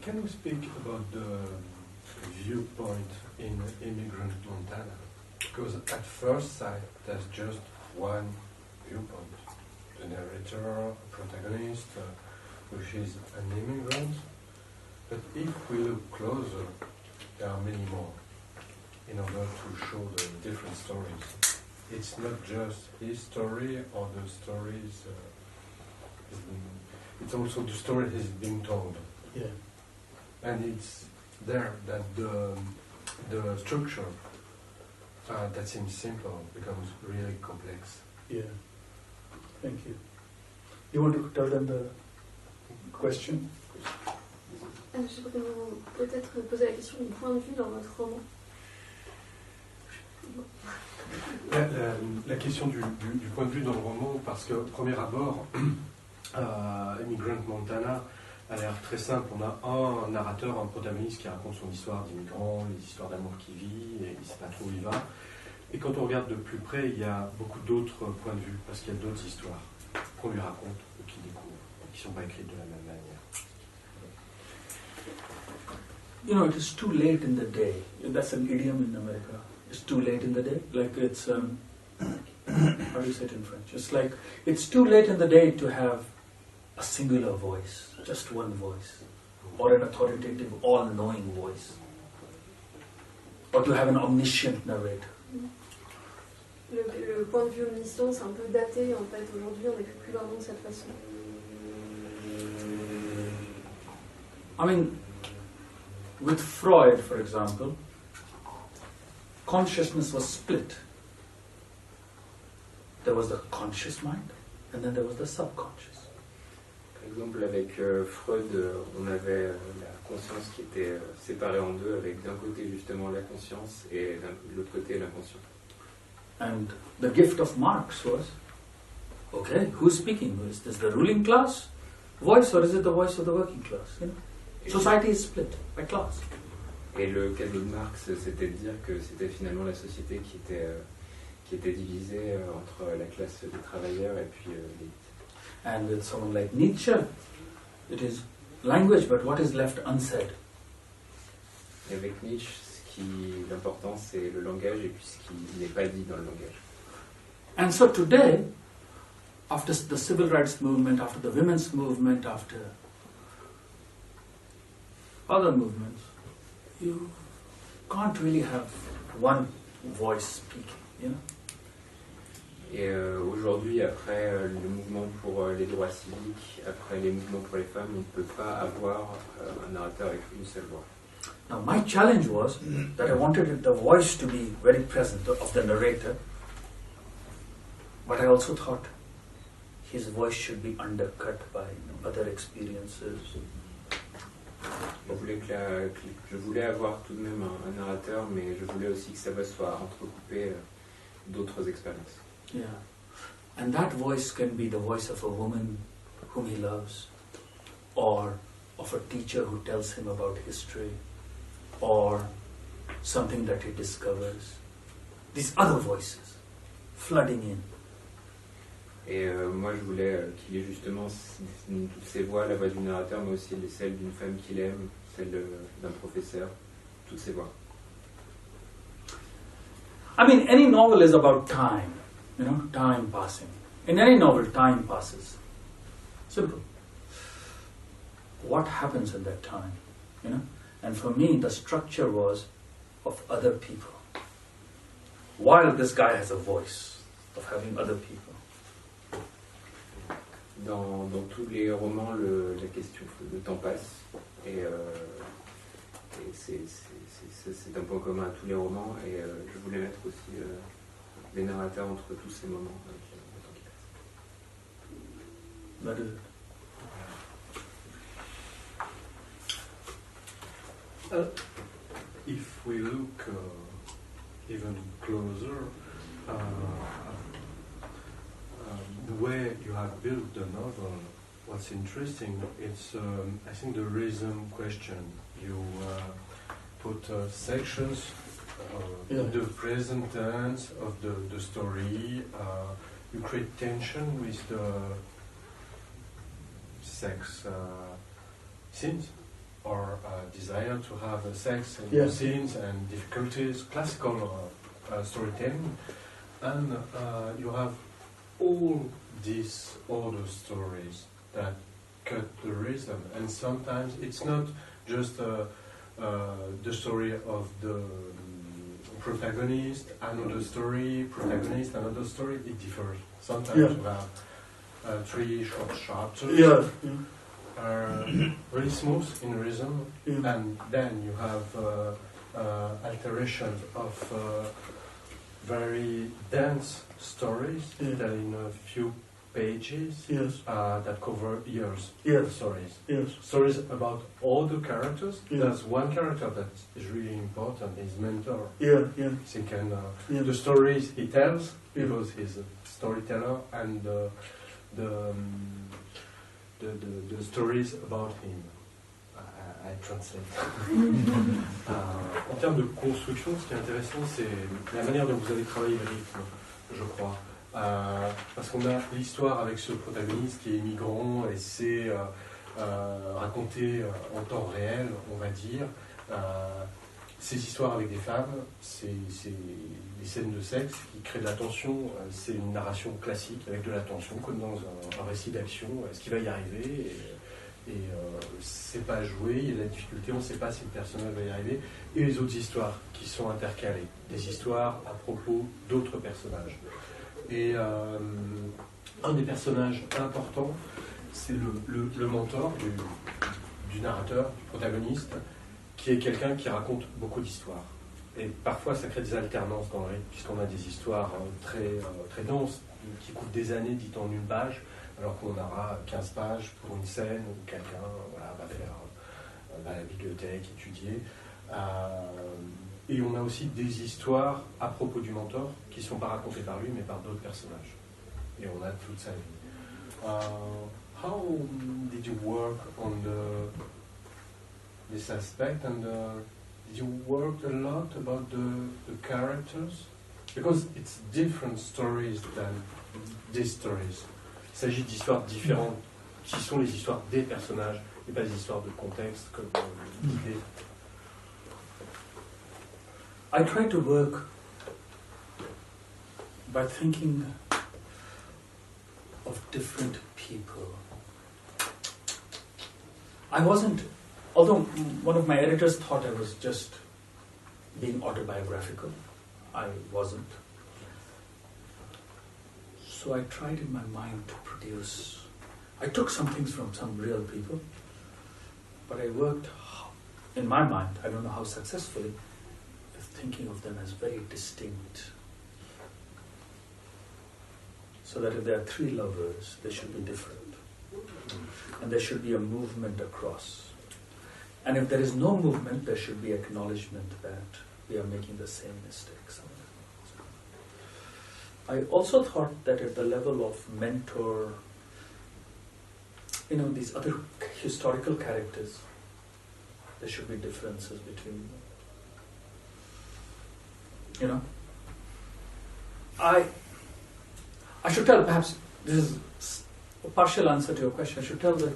Can we speak about the viewpoint in Immigrant Montana? Because at first sight, there's just one viewpoint. The narrator, protagonist, which is an immigrant. But if we look closer, there are many more in order to show the different stories. It's not just his story or the stories, it's also the story is being told. Yeah. And it's there that the structure that seems simple becomes really complex. Yeah. Thank you. You want to tell them the question? Je voudrais peut-être poser la question du point de vue dans votre roman. La question du point de vue dans le roman, parce que, au premier abord, Immigrant Montana a l'air très simple. On a un narrateur, un protagoniste qui raconte son histoire d'immigrant, les histoires d'amour qu'il vit, et il ne sait pas trop où il va. Et quand on regarde de plus près, il y a beaucoup d'autres points de vue, parce qu'il y a d'autres histoires qu'on lui raconte ou qu'il découvre, qui ne sont pas écrites de la même manière. You know, it is too late in the day. That's an idiom in America. It's too late in the day. Like it's, how do you say it in French? It's like, it's too late in the day to have a singular voice, just one voice, or an authoritative, all-knowing voice, or to have an omniscient narrator. Le point de vue omniscient, c'est un peu daté en fait. Aujourd'hui, on n'écrit plus vraiment de cette façon. I mean, with Freud, for example, consciousness was split. There was the conscious mind, and then there was the subconscious. Par exemple, avec Freud, on avait la conscience qui était séparée en deux, avec d'un côté justement la conscience et de l'autre côté l'inconscient. And the gift of Marx was, okay, who's speaking? Is this the ruling class voice or is it the voice of the working class? You know? Society is split by class. Et le cadeau de Marx, c'était de dire que c'était finalement la société qui était divisée entre la classe des travailleurs et puis l'élite. And with someone like Nietzsche, it is language, but what is left unsaid. Et avec Nietzsche, l'important c'est le langage et puis ce qui n'est pas dit dans le langage. And so today, after the civil rights movement, after the women's movement, after other movements, you can't really have one voice speaking, you know. Et aujourd'hui, après le mouvement pour les droits civiques, après les mouvements pour les femmes, on ne peut pas avoir un narrateur avec une seule voix. Now my challenge was that I wanted the voice to be very present of the narrator, but I also thought his voice should be undercut by other experiences. Je voulais avoir tout de même un narrateur, mais je voulais aussi que sa voix soit entrecoupée d'autres expériences. Yeah, and that voice can be the voice of a woman whom he loves, or of a teacher who tells him about history, or something that he discovers. These other voices flooding in. Et moi je voulais qu'il y ait justement toutes ces voix, la voix du narrateur, mais aussi celle d'une femme qu'il aime, celle d'un professeur, toutes ces voix. I mean, any novel is about time, you know, time passing. In any novel, time passes. Simple. What happens in that time, you know? And for me, the structure was of other people. While this guy has a voice of having other people. Dans tous les romans, la question, le temps passe, et c'est un point commun à tous les romans, et je voulais mettre aussi les narrateurs entre tous ces moments avec le temps qui passe. That is it. If we look even closer, the way you have built the novel, what's interesting, it's I think the rhythm question. You put sections, the present tense of the story, you create tension with the sex scenes. our desire to have sex and Yeah. scenes and difficulties, classical storytelling, and you have all these other stories that cut the rhythm, and sometimes it's not just the story of the protagonist, another story, protagonist, another story. It differs. Sometimes Yeah. you have 3 short chapters, Yeah. really smooth in rhythm, Yeah. and then you have alterations of very dense stories Yeah. that in a few pages Yes. that cover years Yes. of stories. Yes. Stories about all the characters. Yeah. There's one character that is really important, his mentor. Yeah. Yeah. He can, Yeah. the stories he tells, Yeah. because he's a storyteller, and the stories about him. I translate. En termes de construction, ce qui est intéressant, c'est la manière dont vous avez travaillé le rythme, je crois. Parce qu'on a l'histoire avec ce protagoniste qui est immigrant, et c'est raconté en temps réel, on va dire. Ces histoires avec des femmes, c'est des scènes de sexe qui créent de la tension. C'est une narration classique avec de la tension, comme dans un récit d'action. Est-ce qu'il va y arriver? Et c'est pas joué, il y a de la difficulté, on ne sait pas si le personnage va y arriver. Et les autres histoires qui sont intercalées, des histoires à propos d'autres personnages. Et un des personnages importants, c'est le mentor du narrateur, du protagoniste, qui est quelqu'un qui raconte beaucoup d'histoires. Et parfois, ça crée des alternances dans le rythme, puisqu'on a des histoires très denses, qui couvrent des années dites en une page, alors qu'on aura 15 pages pour une scène où quelqu'un va faire à la bibliothèque, étudier. Et on a aussi des histoires à propos du mentor qui ne sont pas racontées par lui, mais par d'autres personnages. Et on a toute sa vie. How did you work on this aspect, and did you work a lot about the characters? Because it's different stories than these stories. Il s'agit d'histoires différentes, qui sont les histoires des personnages, et pas des histoires de contexte comme l'idée. I try to work by thinking of different people. I wasn't, although one of my editors thought I was just being autobiographical, I wasn't. So I tried in my mind to produce, I took some things from some real people, but I worked, in my mind, I don't know how successfully, thinking of them as very distinct. So that if there are 3 lovers, they should be different. And there should be a movement across. And if there is no movement, there should be acknowledgement that we are making the same mistakes. I also thought that at the level of mentor, these other historical characters, there should be differences between them. I should tell, perhaps this is a partial answer to your question, I should tell that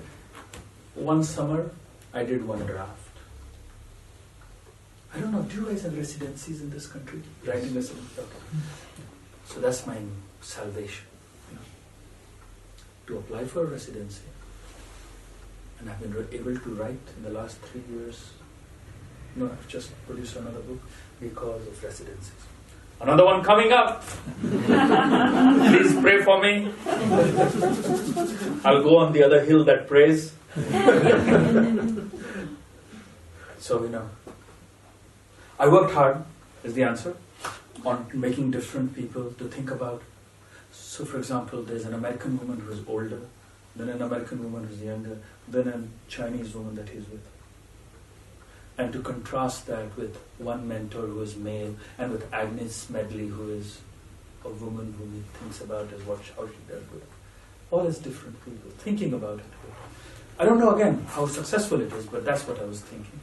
one summer I did one draft. I don't know, do you guys have residencies in this country? Writing residencies? Okay. So that's my salvation, to apply for a residency. And I've been able to write in the last 3 years. I've just produced another book because of residencies. Another one coming up. Please pray for me. I'll go on the other hill that prays. So, I worked hard, is the answer, on making different people to think about. So, for example, there's an American woman who is older, then an American woman who's younger, then a Chinese woman that he's with. And to contrast that with one mentor who is male, and with Agnes Medley, who is a woman who he thinks about as how she dealt with it. All as different people, thinking about it. I don't know, again, how successful it is, but that's what I was thinking.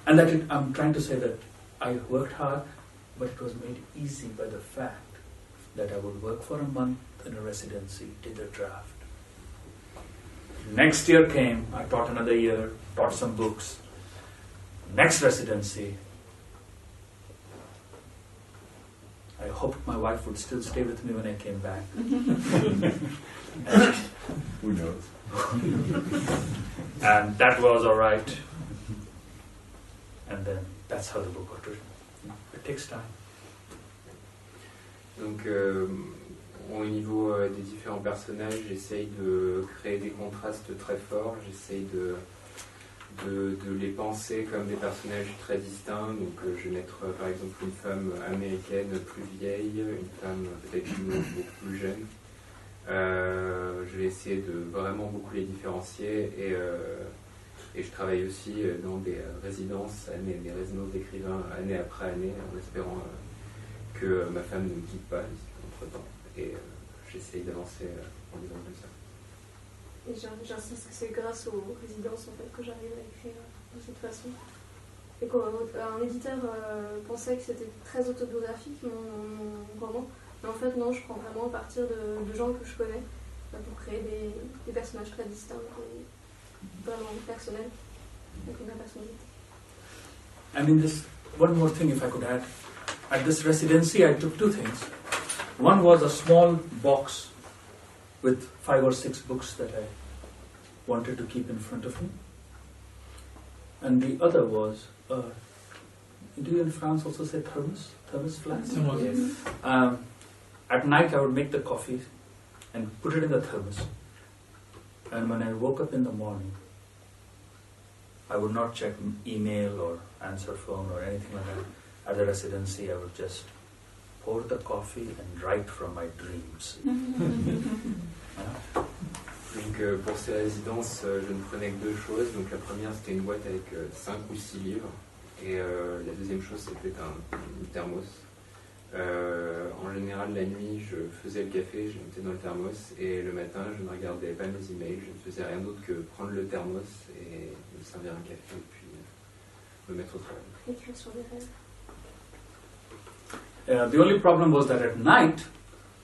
And I'm trying to say that I worked hard, but it was made easy by the fact that I would work for a month in a residency, did a draft. Next year came, I taught another year, taught some books, next residency, I hoped my wife would still stay with me when I came back. Who knows? And that was all right. And then that's how the book got written. It takes time. Donc, au niveau des différents personnages, j'essaye de créer des contrastes très forts, j'essaye de les penser comme des personnages très distincts. Donc, je vais mettre par exemple une femme américaine plus vieille, une femme peut-être beaucoup plus jeune. Je vais essayer de vraiment beaucoup les différencier et je travaille aussi dans des résidences d'écrivains année après année en espérant que ma femme ne me quitte pas entre-temps. Et j'essaye d'avancer en disant comme ça. Et j'insiste que c'est grâce aux résidences en fait, que j'arrive à écrire de cette façon. Et qu'un éditeur pensait que c'était très autobiographique mon roman. Mais en fait non, je prends vraiment à partir de gens que je connais pour créer des personnages très distincts et vraiment personnels, avec une vraie personnalité. I mean, this one more thing if I could add. At this residency I took two things. One was a small box with 5 or 6 books that I wanted to keep in front of me. And the other was, do you in France also say thermos? Thermos flask? Yes. At night I would make the coffee and put it in the thermos. And when I woke up in the morning, I would not check email or answer phone or anything like that. At the residency I would just pour the coffee and write from my dreams. Donc pour ces résidences, je ne prenais que 2 choses. Donc la première c'était une boîte avec 5 ou 6 livres. Et la deuxième chose c'était un thermos. En général la nuit je faisais le café, je le mettais dans le thermos. Et le matin je ne regardais pas mes emails, je ne faisais rien d'autre que prendre le thermos et me servir un café et puis me mettre au travail. Écrire sur des rêves. The only problem was that at night,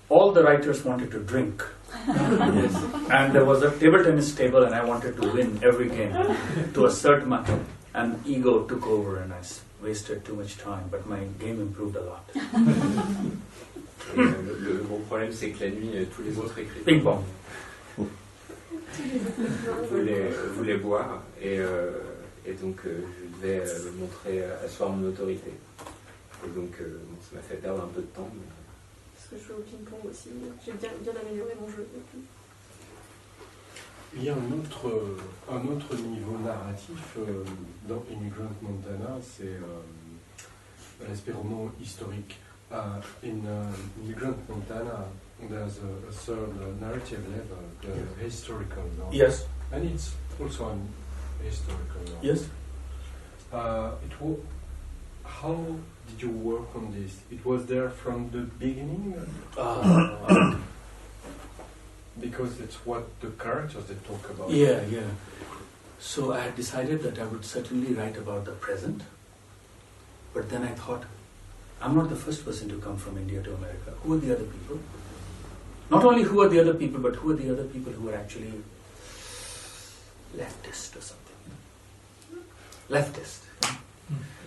all the writers wanted to drink. Yes. And there was a table tennis table and I wanted to win every game to a certain mark. And ego took over and I wasted too much time, but my game improved a lot. Et le gros problème c'est que la nuit, tous les autres écrivains Ping pong. voulaient boire et donc je devais montrer, asseoir mon autorité. Et donc ça m'a fait perdre un peu de temps. Mais... Parce que je joue au ping-pong aussi, j'ai bien amélioré mon jeu depuis. Il y a un autre niveau narratif dans Immigrant Montana, c'est l'aspect roman historique. In Immigrant Montana, there's a third narrative level, the historical novel. Yes. And it's also an historical novel. Yes. How did you work on this? It was there from the beginning? Because it's what the characters they talk about. Yeah. So I had decided that I would certainly write about the present. But then I thought, I'm not the first person to come from India to America. Who are the other people? Not only who are the other people, but who are the other people who are actually leftist or something? Leftist.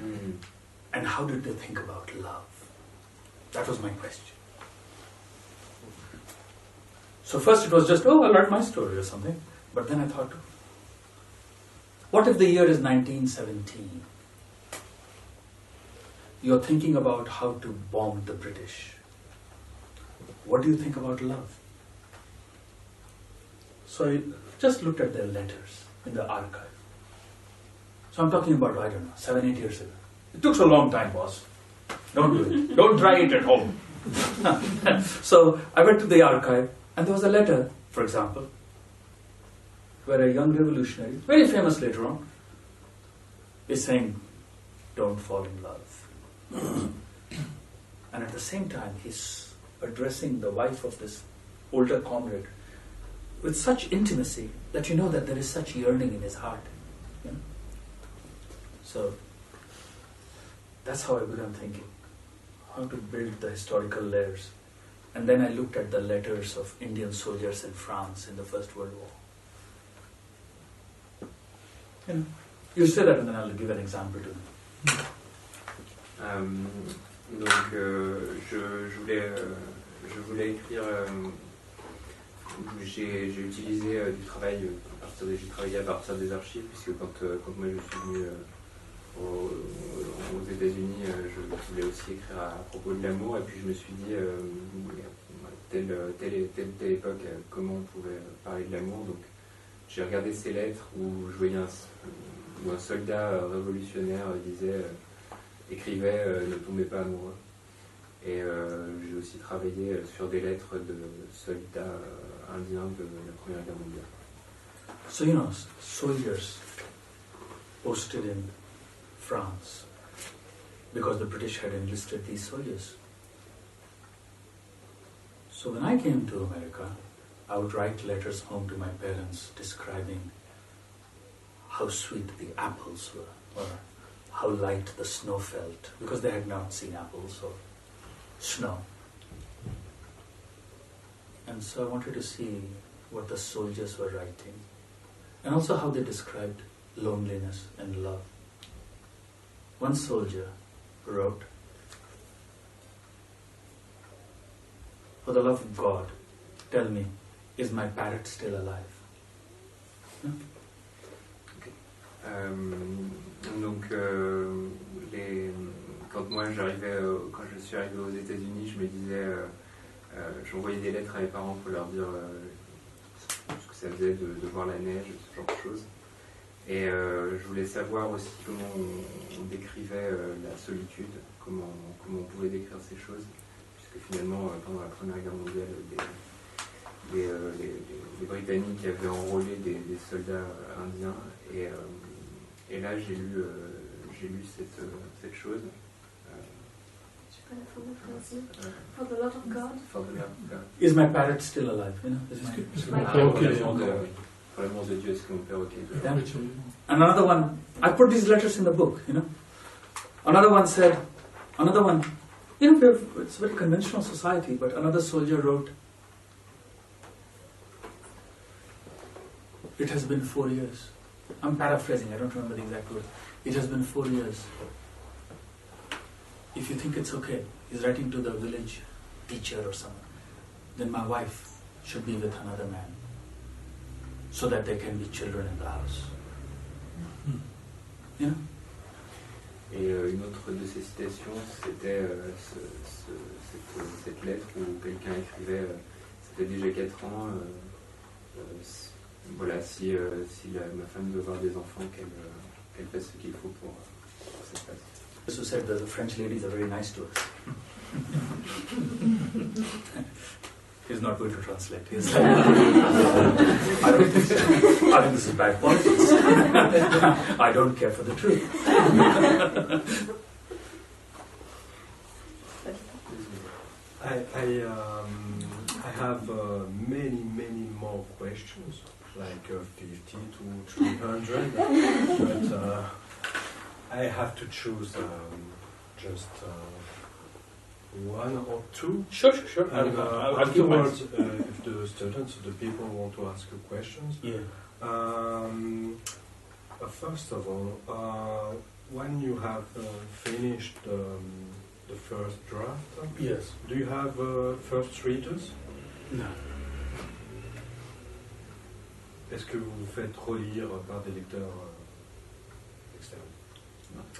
Mm. And how did they think about love? That was my question. So first it was just, I write my story or something. But then I thought, what if the year is 1917? You're thinking about how to bomb the British. What do you think about love? So I just looked at their letters in the archive. So I'm talking about, 7-8 years ago. It took so long time, boss. Don't do it. Don't try it at home. So I went to the archive and there was a letter, for example, where a young revolutionary, very famous later on, is saying, don't fall in love. And at the same time, he's addressing the wife of this older comrade with such intimacy that you know that there is such yearning in his heart. You know? So that's how I began thinking, how to build the historical layers. And then I looked at the letters of Indian soldiers in France in the First World War. You know, You say that and then I'll give an example to them. Donc, je voulais écrire. J'ai utilisé du travail j'ai travaillé à partir des archives, puisque quand moi je suis venu aux États-Unis, je voulais aussi écrire à propos de l'amour, et puis je me suis dit, telle époque, comment on pouvait parler de l'amour. Donc j'ai regardé ces lettres où je voyais où un soldat révolutionnaire écrivait ne tombez pas amoureux. Et j'ai aussi travaillé sur des lettres de soldats indiens de la Première Guerre mondiale. So, soldiers posted in France because the British had enlisted these soldiers. So when I came to America, I would write letters home to my parents describing how sweet the apples were, or how light the snow felt, because they had not seen apples or snow. And so I wanted to see what the soldiers were writing, and also how they described loneliness and love. One soldier wrote, "For the love of God, tell me, is my parrot still alive?" No? Okay. Donc, quand je suis arrivé aux États-Unis, je me disais, j'envoyais des lettres à mes parents pour leur dire ce que ça faisait de voir la neige, ce genre de choses. Et je voulais savoir aussi comment on décrivait la solitude, comment on pouvait décrire ces choses, puisque finalement, pendant la Première Guerre mondiale, les Britanniques avaient enrôlé des soldats indiens, et là j'ai lu cette chose. For the love of God. For the love of God. Is my parrot still alive? Pour l'amour de Dieu, est-ce que mon perroquet est Yeah. And another one, I put these letters in the book, Another one, it's a very conventional society, but another soldier wrote, "It has been 4 years. I'm paraphrasing, I don't remember the exact word. It has been 4 years. If you think it's okay," he's writing to the village teacher or someone, "then my wife should be with another man, so that there can be children in the house." Et une autre de ces citations, c'était cette lettre où quelqu'un écrivait, ça fait déjà 4 ans, voilà, si ma femme veut avoir des enfants, qu'elle fasse ce qu'il faut pour que ça se passe. So said that the French ladies are very nice to us. He's not going to translate. He's like, I don't think so. I think this is bad politics. I don't care for the truth. I have many more questions, like 50 to 300, but I have to choose just one or two. Sure. And afterwards, if the students, the people want to ask you questions. Yeah. First of all, when you have finished the first draft, Yes. do you have first readers? No. Est-ce que vous vous faites relire par des lecteurs externes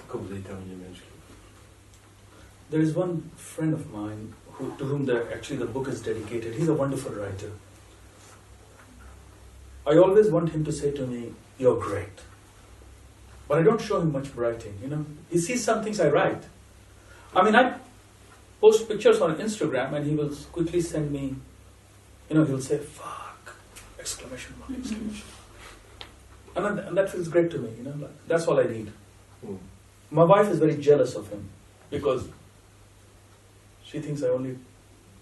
quand vous avez terminé le manuscrit? There is one friend of mine to whom the book is dedicated. He's a wonderful writer. I always want him to say to me, "You're great." But I don't show him much writing, He sees some things I write. I mean, I post pictures on Instagram and he will quickly send me, he'll say, "Fuck!" Exclamation mark, exclamation. And that feels great to me, that's all I need. Mm. My wife is very jealous of him because she thinks I only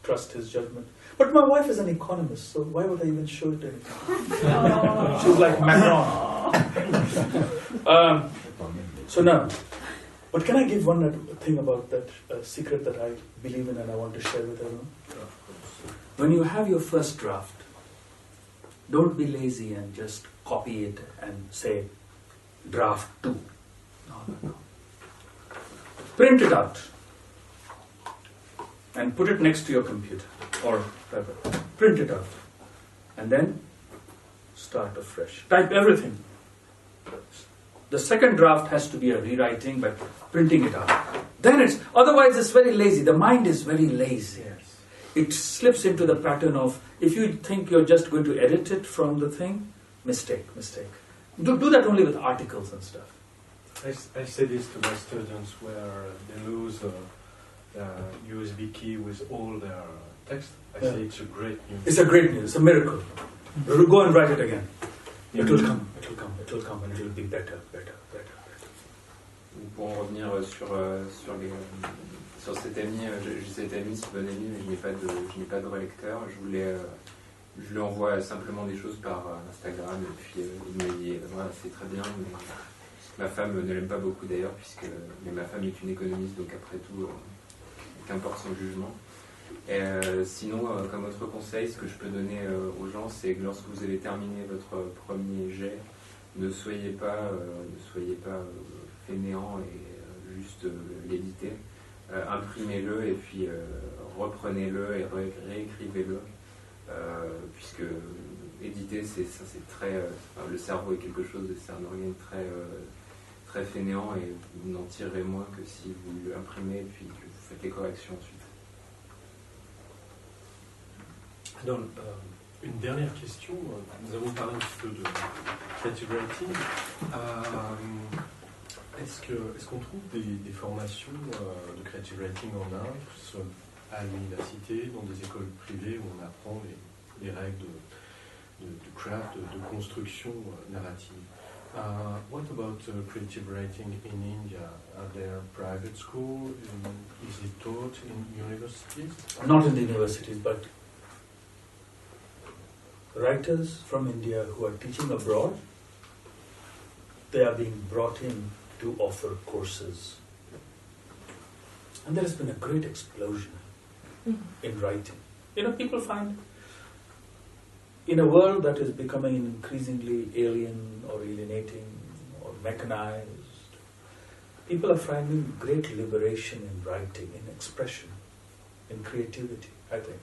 trust his judgment. But my wife is an economist, so why would I even show it to him? She's like Macron. So now, but can I give one thing about that secret that I believe in and I want to share with everyone? When you have your first draft, don't be lazy and just copy it and say, draft 2. No. Print it out and put it next to your computer or whatever. Print it out and then start afresh. Type everything. The second draft has to be a rewriting by printing it out. Then otherwise it's very lazy. The mind is very lazy. Yes. It slips into the pattern of, if you think you're just going to edit it from the thing, mistake. Do that only with articles and stuff. I say this to my students where they lose a USB key with all their text. I say it's a great news. It's a great news, it's a miracle. Go and write it again. It will come, and it will be better. Pour en revenir sur cet ami, j'ai cet ami, ce bon ami, mais je n'ai pas de relecteur. Je lui envoie simplement des choses par Instagram et puis il me dit voilà, c'est très bien, mais ma femme ne l'aime pas beaucoup d'ailleurs, mais ma femme est une économiste, donc après tout, qu'importe son jugement. Et sinon, comme autre conseil, ce que je peux donner aux gens, c'est que lorsque vous avez terminé votre premier jet, ne soyez pas fainéant et juste l'éditer. Imprimez-le et puis reprenez-le et réécrivez-le. Puisque éditer, c'est très... le cerveau est quelque chose, c'est un organe très fainéant et vous n'en tirerez moins que si vous l'imprimez et puis que vous faites les corrections ensuite. Alors, une dernière question. Nous avons parlé un petit peu de creative writing. Est-ce qu'on trouve des formations de creative writing en Inde, que ce soit à l'université, dans des écoles privées où on apprend les règles de craft, de construction narrative? What about creative writing in India? Are there private schools? Is it taught in universities? Not in the universities, but writers from India who are teaching abroad, they are being brought in to offer courses. And there has been a great explosion in writing. People find, in a world that is becoming increasingly alien or alienating or mechanized, people are finding great liberation in writing, in expression, in creativity, I think.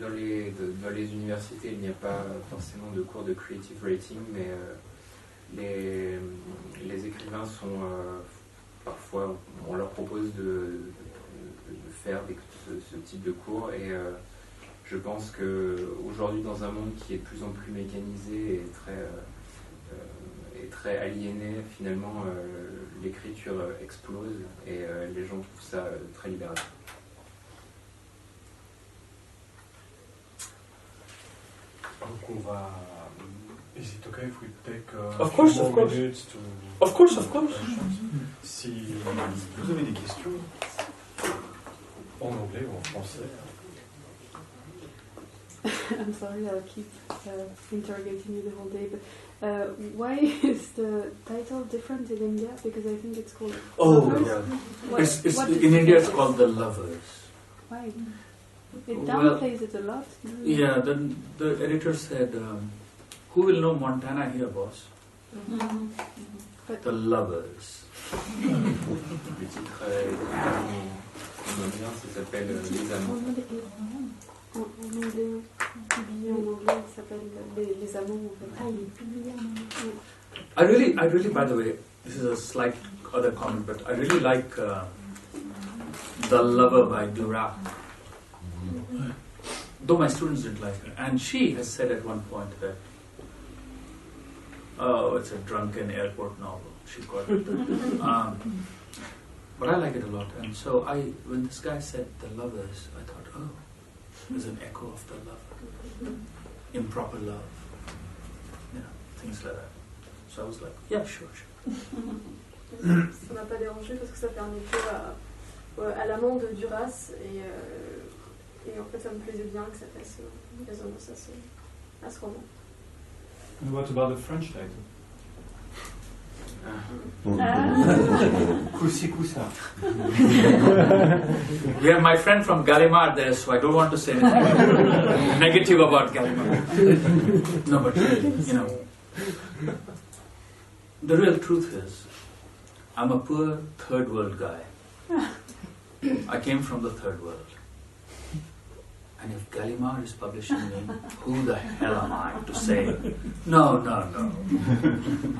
Dans les universités, il n'y a pas forcément de cours de creative writing, mais les écrivains sont parfois, on leur propose de faire ce type de cours, et je pense qu'aujourd'hui, dans un monde qui est de plus en plus mécanisé et très aliéné, finalement, l'écriture explose et les gens trouvent ça très libérateur. Donc on va... Is it okay if we take Of course. minutes to... Of course. Si vous avez des questions, en anglais ou en français. I'm sorry, I'll keep interrogating you the whole day, but why is the title different in India? Because I think it's called Lovers. Yeah. What in India it's called The Lovers. Why? It downplays it a lot. Yeah, then the editor said, who will know Montana here, boss? But The Lovers. Le titre ça s'appelle Les Amants. En anglais, publié en anglais, il s'appelle Les Amants. En fait. I really, by the way, this is a slight other comment, but I really like The Lover by Duras. Though my students didn't like her. And she has said at one point that, oh, it's a drunken airport novel. She called it that. But I like it a lot. And so when this guy said The Lovers, I thought, oh, there's an echo of The Lover. Improper love. Things like that. So I was like, yeah, sure. Ça m'a pas dérangé parce que ça fait un écho à l'amant de Duras et en fait ça me plaisait bien que ça fasse résonance à ce roman. And what about the French title? Coussa. We have my friend from Gallimard there, so I don't want to say anything negative about Gallimard. No, but The real truth is, I'm a poor third world guy. I came from the third world. And if Gallimard is publishing me, who the hell am I to say, no.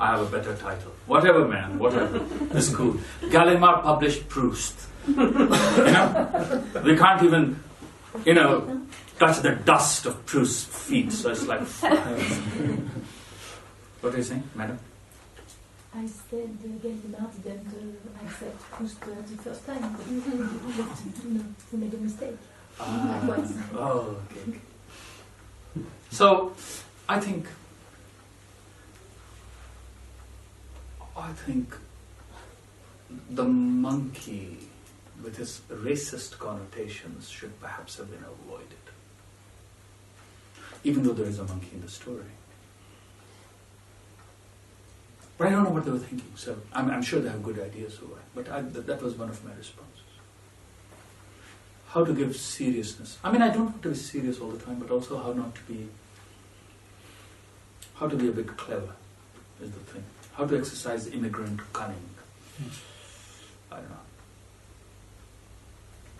I have a better title. Whatever, man, whatever. It's cool. Gallimard published Proust. We can't even, touch the dust of Proust's feet. So it's like, what are you saying, madam? I said Gallimard didn't accept Proust the first time. He made a mistake. Okay. So, I think the monkey with his racist connotations should perhaps have been avoided, even though there is a monkey in the story. But I don't know what they were thinking, so I'm sure they have good ideas for it. But that was one of my responses. How to give seriousness. I mean, I don't want to be serious all the time, but also how to be a bit clever is the thing. How to exercise immigrant cunning. I don't know.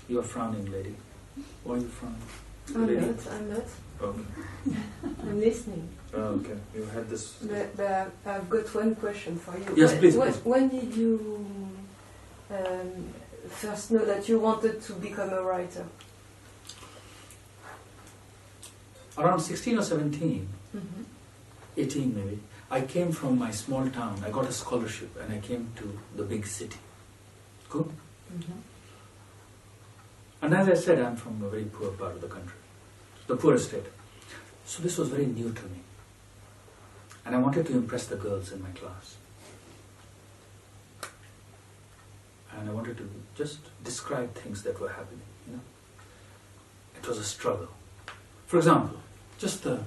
You are frowning, lady. Why are you frowning? I'm not. Okay. I'm listening. Oh, okay. You had this. But I've got one question for you. Yes, please. When did you first know that you wanted to become a writer? Around 16 or 17, Mm-hmm. 18 maybe, I came from my small town. I got a scholarship and I came to the big city. Cool? Mm-hmm. And as I said, I'm from a very poor part of the country, the poorest state. So this was very new to me. And I wanted to impress the girls in my class. And I wanted to just describe things that were happening, It was a struggle. For example, just the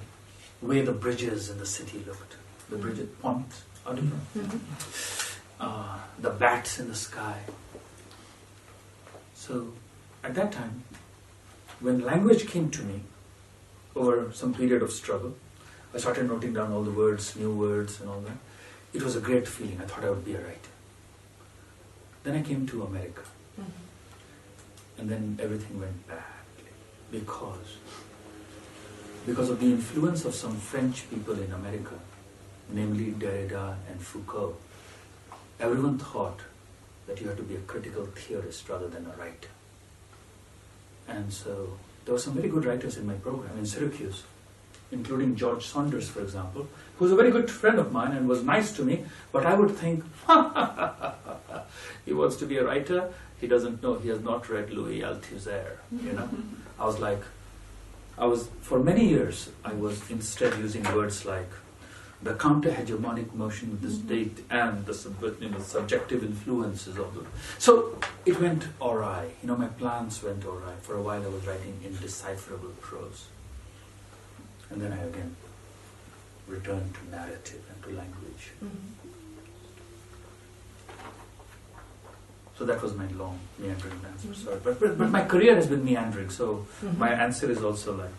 way the bridges in the city looked. The bridge points are different. Mm-hmm. The bats in the sky. So, at that time, when language came to me, over some period of struggle, I started noting down all the words, new words and all that. It was a great feeling. I thought I would be a writer. Then I came to America. Mm-hmm. And then everything went badly because of the influence of some French people in America, namely Derrida and Foucault. Everyone thought that you had to be a critical theorist rather than a writer. And so there were some very good writers in my program in Syracuse, including George Saunders, for example, who was a very good friend of mine and was nice to me, but I would think, he wants to be a writer, he doesn't know, he has not read Louis Althusser, for many years, I was instead using words like the counter-hegemonic motion of the state and the subjective influences of the... So it went awry, my plans went awry. For a while I was writing indecipherable prose. And then I again returned to narrative and to language. Mm-hmm. So that was my long, meandering answer, sorry. But my career has been meandering, so my answer is also like...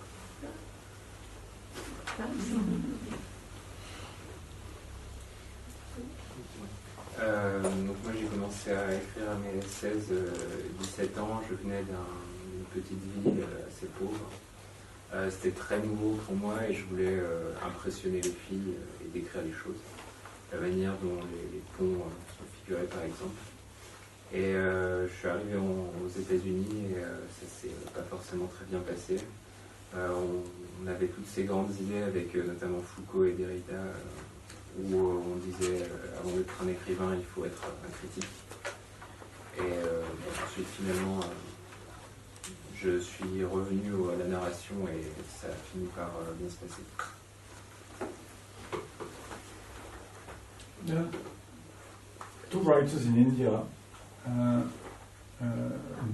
Donc moi j'ai commencé à écrire à mes 16-17 ans, je venais d'une petite ville assez pauvre. C'était très nouveau pour moi et je voulais impressionner les filles et décrire les choses. La manière dont les ponts sont figurés par exemple. Et je suis arrivé aux États-Unis et ça s'est pas forcément très bien passé. On avait toutes ces grandes idées avec notamment Foucault et Derrida où on disait avant d'être un écrivain il faut être un critique. Et ensuite finalement je suis revenu à la narration et ça a fini par bien se passer. There are two writers in India,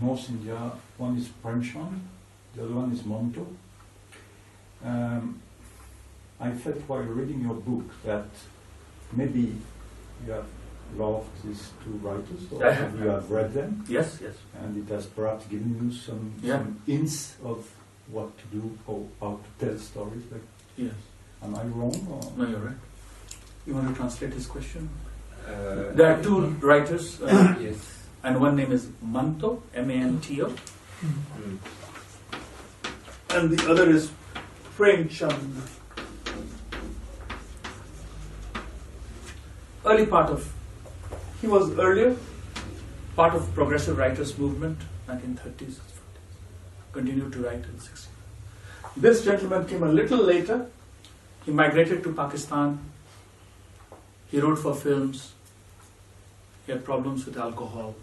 North India. One is Premchand, the other one is Monto. I felt while reading your book that maybe you have loved these two writers, or you have read them. Yes. And it has perhaps given you some hints of what to do or how to tell stories. Like, yes. am I wrong? Or? No, you're right. You want to translate his question? Euh, There are two writers, yes. and one name is Manto, M-A-N-T-O, Mm. and the other is Premchand. Early part of, he was earlier part of progressive writers movement, 1930s, 40s. Continued to write in the 60s. This gentleman came a little later. He migrated to Pakistan. He wrote for films. He had problems with alcohol.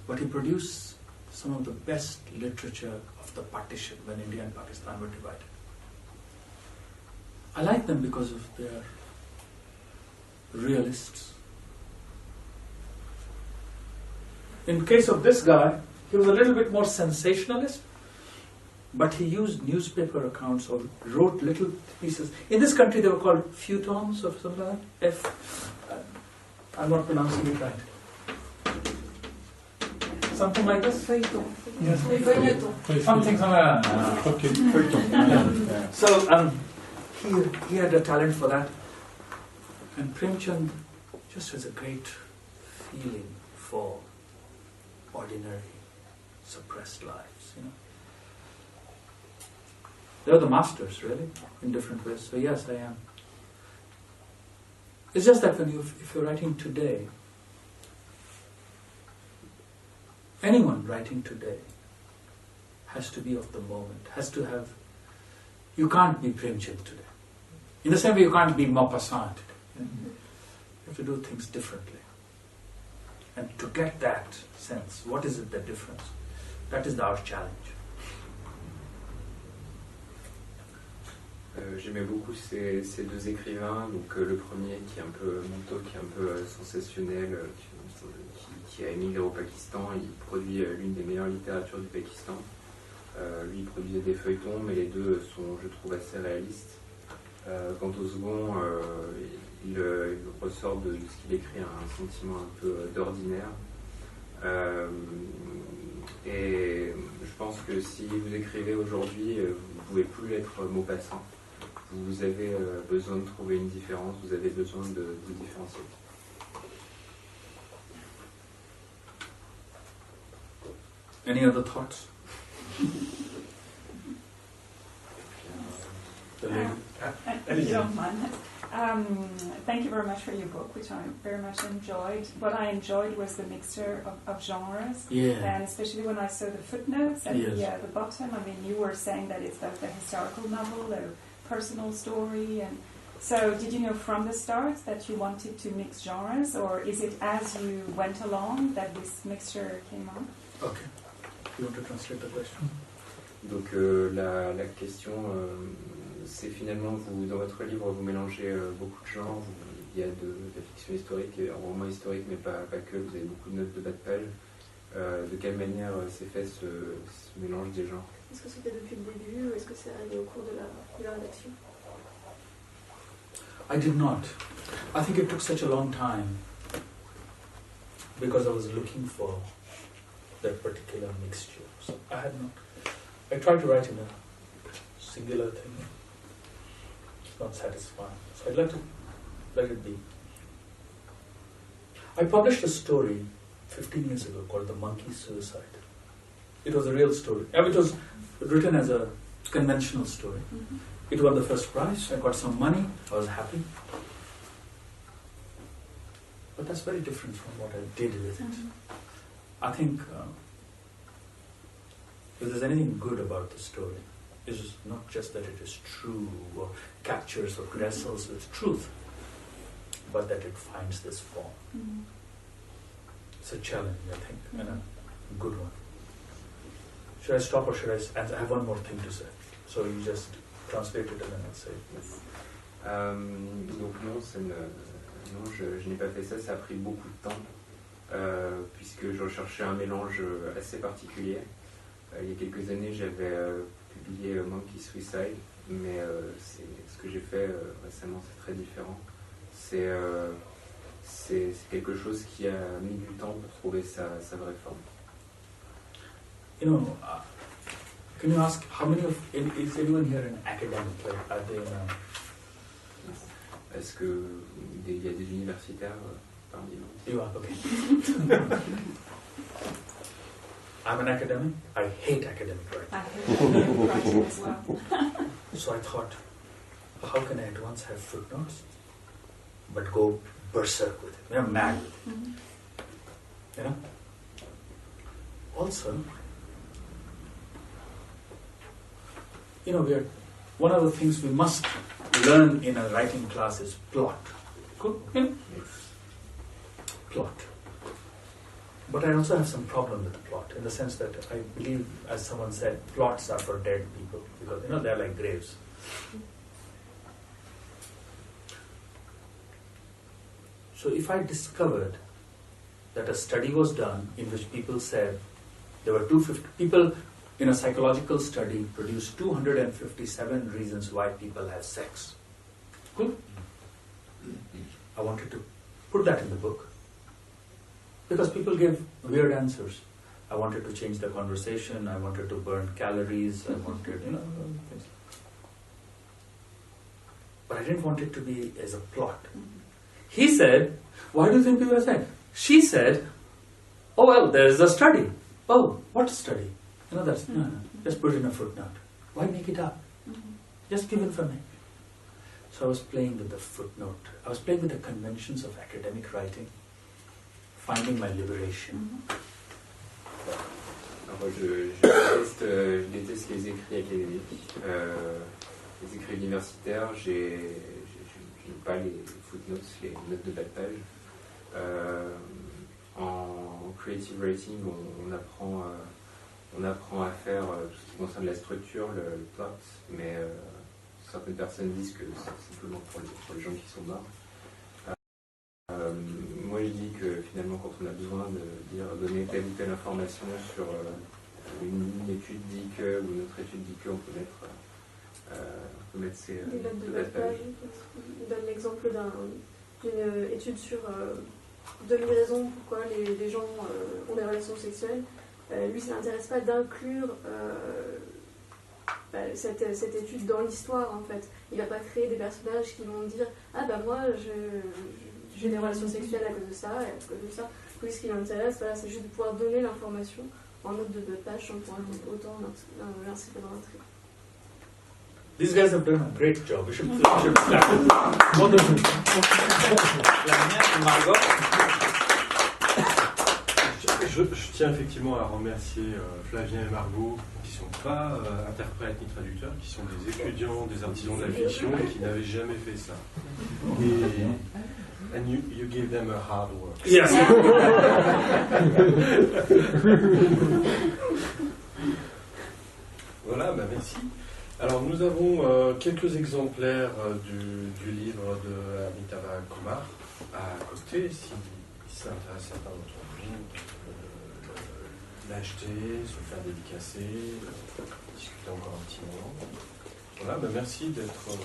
But he produced some of the best literature of the partition when India and Pakistan were divided. I like them because of their realists. In case of this guy, he was a little bit more sensationalist, but he used newspaper accounts or wrote little pieces. In this country, they were called feuilletons or something like that. I'm not pronouncing it right. Something like this? Feuilleton. Yes. Feuilleton. Something like that. Okay, feuilleton. So he had a talent for that. And Premchand just has a great feeling for ordinary, suppressed lives, you know. They're the masters, really, in different ways. So yes, I am. It's just that if you're writing today, anyone writing today has to be of the moment, has to have, you can't be Premchand today. In the same way you can't be Maupassant today. You have to do things differently. And to get that sense, what is it, the difference? That is our challenge. J'aimais beaucoup ces deux écrivains, donc le premier qui est un peu Manto, qui est un peu sensationnel, qui a émigré au Pakistan, il produit l'une des meilleures littératures du Pakistan. Lui il produisait des feuilletons, mais les deux sont, je trouve, assez réalistes. Quant au second, il ressort de ce qu'il écrit un sentiment un peu d'ordinaire. Et je pense que si vous écrivez aujourd'hui, vous ne pouvez plus être Maupassant. Vous avez besoin de trouver une différence, vous avez besoin de vous différencier. Any other thoughts? If you don't mind. Thank you very much for your book, which I very much enjoyed. What I enjoyed was the mixture of genres, and especially when I saw the footnotes at the bottom. I mean, you were saying that it's both a historical novel, a personal story, and so did you know from the start that you wanted to mix genres, or is it as you went along that this mixture came on? Okay. You want to translate the question? Donc la question, c'est finalement, vous, dans votre livre, vous mélangez beaucoup de genres. Il y a de la fiction historique, et un roman historique, mais pas que. Vous avez beaucoup de notes de bas de page. De quelle manière s'est fait ce mélange des genres? Est-ce que c'était depuis le début ou est-ce que c'est arrivé au cours de la rédaction? I did not. I think it took such a long time because I was looking for that particular mixture. So I had not. I tried to write in a singular thing. It's not satisfying. So I'd like to let it be. I published a story 15 years ago called The Monkey Suicide. It was a real story. I mean, it was written as a conventional story. Mm-hmm. It won the first prize. I got some money. I was happy. But that's very different from what I did with it. Mm-hmm. I think if there's anything good about the story, it's not just that it is true or captures or wrestles with truth, but that it finds this form. Mm-hmm. It's a challenge, I think, and a good one. Should I stop or should I have one more thing to say? So you just translate it and then I'll say it. Yes. Donc non, je n'ai pas fait ça, ça a pris beaucoup de temps, puisque je recherchais un mélange assez particulier. Il y a quelques années, j'avais publié Monkey Suicide, mais ce que j'ai fait récemment, c'est très différent. C'est quelque chose qui a mis du temps pour trouver sa vraie forme. You know, can you ask how many is anyone here an academic? Like, are they Est-ce qu'il y a des universitaires parmi vous? You are, okay. I'm an academic. I hate academic writing. I hate academic writing as well. So I thought, how can I at once have footnotes, but go berserk with it, mad with it, Mm-hmm. you know? Also, you know, one of the things we must learn in a writing class is plot. Cool? You know? Plot. But I also have some problem with the plot, in the sense that I believe, as someone said, plots are for dead people, because, you know, they're like graves. So if I discovered that a study was done in which people said, there were 250 people in a psychological study produced 257 reasons why people have sex. Cool? I wanted to put that in the book. Because people gave weird answers. I wanted to change the conversation, I wanted to burn calories, I wanted, you know, things. But I didn't want it to be as a plot. He said, why do you think people are saying? She said, oh well, there's a study. Oh, what study? You know, that's, no, just put in a footnote. Why make it up? Just give information. So I was playing with the footnote. I was playing with the conventions of academic writing, finding my liberation. Alors, je déteste les écrits académiques, les écrits universitaires. J'aime pas les footnotes, les notes de bas de page. En creative writing, on apprend à faire tout ce qui concerne la structure, le plot, mais certaines personnes disent que c'est simplement pour les gens qui sont morts. Moi je dis que finalement quand on a besoin de donner telle ou telle information sur une étude dit que ou une autre étude dit que, on peut mettre ces des notes de bas de page. Il donne l'exemple d'une étude sur 2000 raisons pourquoi les gens ont des relations sexuelles. Lui, ça ne l'intéresse pas d'inclure cette étude dans l'histoire, en fait. Il ne va pas créer des personnages qui vont dire « Ah bah moi, j'ai des relations sexuelles à cause de ça, et à cause de ça. » Lui, ce qui l'intéresse, voilà, c'est juste de pouvoir donner l'information en note de page sans pouvoir autant l'insérer dans l'intrigue. These guys have done a great job. We should clap. Je tiens effectivement à remercier Flavien et Margot, qui ne sont pas interprètes ni traducteurs, qui sont des étudiants, des artisans de la fiction et qui n'avaient jamais fait ça. And you give them a hard work. Yes. Voilà, bah merci. Alors nous avons quelques exemplaires du livre de Amitava Kumar à côté, si ça intéresse certains d'entre vous. L'acheter, se faire dédicacer, discuter encore un petit moment. Voilà, bah merci d'être venu.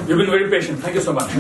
You've been very patient. Thank you so much.